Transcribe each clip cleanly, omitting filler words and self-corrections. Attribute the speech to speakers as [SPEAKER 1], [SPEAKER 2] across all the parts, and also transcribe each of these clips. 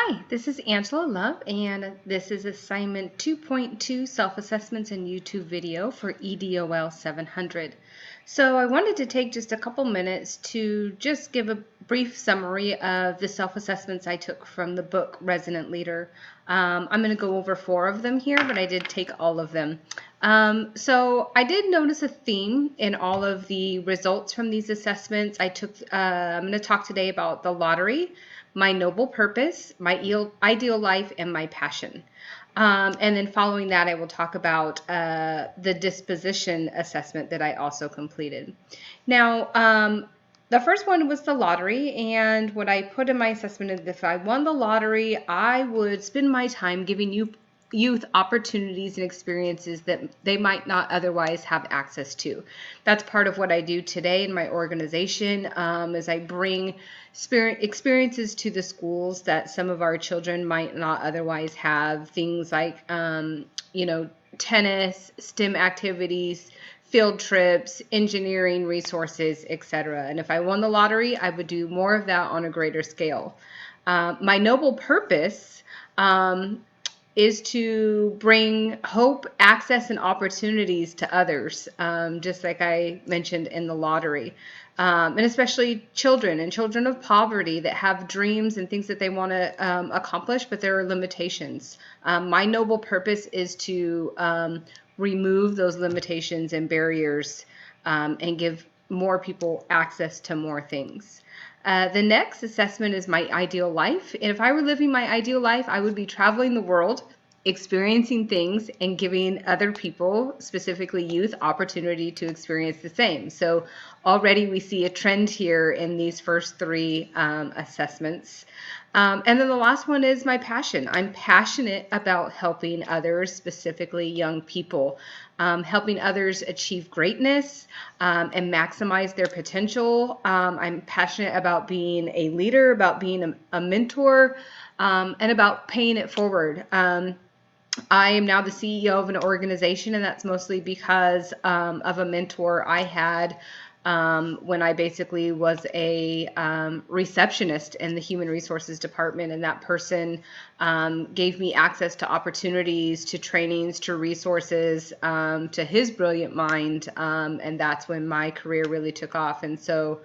[SPEAKER 1] Hi, this is Angela Love, and this is assignment 2.2 self-assessments and YouTube video for EDOL 700. So I wanted to take just a couple minutes to just give a brief summary of the self-assessments I took from the book Resonant Leader. I'm going to go over 4 of them here, but I did take all of them. So I did notice a theme in all of the results from these assessments. I'm going to talk today about the lottery, my noble purpose, my ideal life, and my passion. And then following that, I will talk about the disposition assessment that I also completed. Now, the first one was the lottery, and what I put in my assessment is if I won the lottery, I would spend my time giving youth opportunities and experiences that they might not otherwise have access to. That's part of what I do today in my organization, is I bring experiences to the schools that some of our children might not otherwise have. Things like, tennis, STEM activities, field trips, engineering resources, etc. And if I won the lottery, I would do more of that on a greater scale. My noble purpose is to bring hope, access, and opportunities to others, just like I mentioned in the lottery. And especially children and children of poverty that have dreams and things that they want to accomplish, but there are limitations. My noble purpose is to remove those limitations and barriers and give more people access to more things. The next assessment is my ideal life. And if I were living my ideal life, I would be traveling the world, experiencing things, and giving other people, specifically youth, opportunity to experience the same. So already we see a trend here in these first 3 assessments. And then the last one is my passion. I'm passionate about helping others, specifically young people, helping others achieve greatness and maximize their potential. I'm passionate about being a leader, about being a mentor, and about paying it forward. I am now the CEO of an organization, and that's mostly because of a mentor I had when I basically was a receptionist in the human resources department, and that person gave me access to opportunities, to trainings, to resources, to his brilliant mind, and that's when my career really took off. And so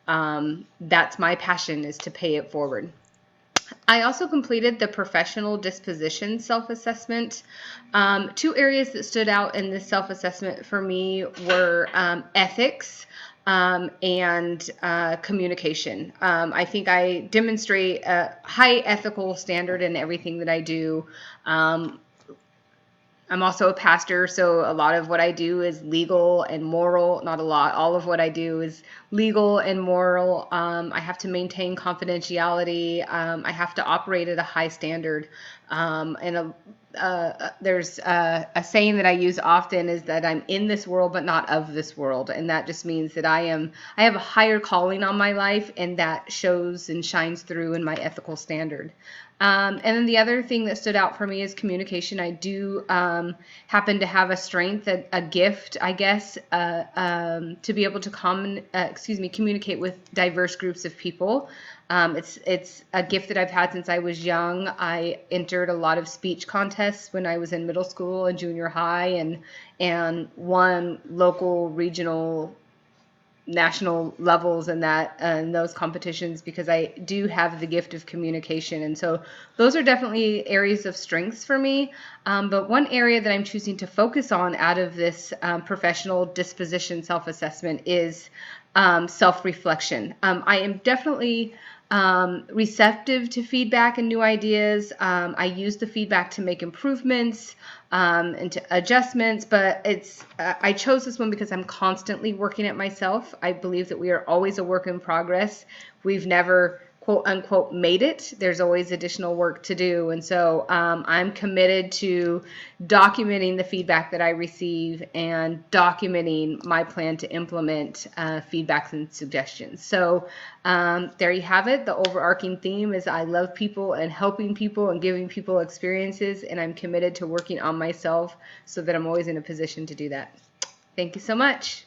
[SPEAKER 1] that's my passion, is to pay it forward. I also completed the professional disposition self-assessment. 2 areas that stood out in this self-assessment for me were ethics and communication. I think I demonstrate a high ethical standard in everything that I do. I'm also a pastor, so a lot of what I do is legal and moral. Not a lot. All of what I do is legal and moral. I have to maintain confidentiality. I have to operate at a high standard. There's a saying that I use often is that I'm in this world but not of this world, and that just means that I have a higher calling on my life, and that shows and shines through in my ethical standard. And then the other thing that stood out for me is communication. I do happen to have a strength, a gift, I guess, to be able to communicate with diverse groups of people. It's a gift that I've had since I was young. I entered a lot of speech contests when I was in middle school and junior high, and won local, regional, national levels in those competitions because I do have the gift of communication. And so those are definitely areas of strengths for me. But one area that I'm choosing to focus on out of this professional disposition self-assessment is self-reflection. I am definitely receptive to feedback and new ideas. I use the feedback to make improvements and to adjustments, but I chose this one because I'm constantly working at myself. I believe that we are always a work in progress. We've never quote unquote made it. There's always additional work to do. And so I'm committed to documenting the feedback that I receive and documenting my plan to implement feedbacks and suggestions. So there you have it. The overarching theme is I love people and helping people and giving people experiences, and I'm committed to working on myself so that I'm always in a position to do that. Thank you so much.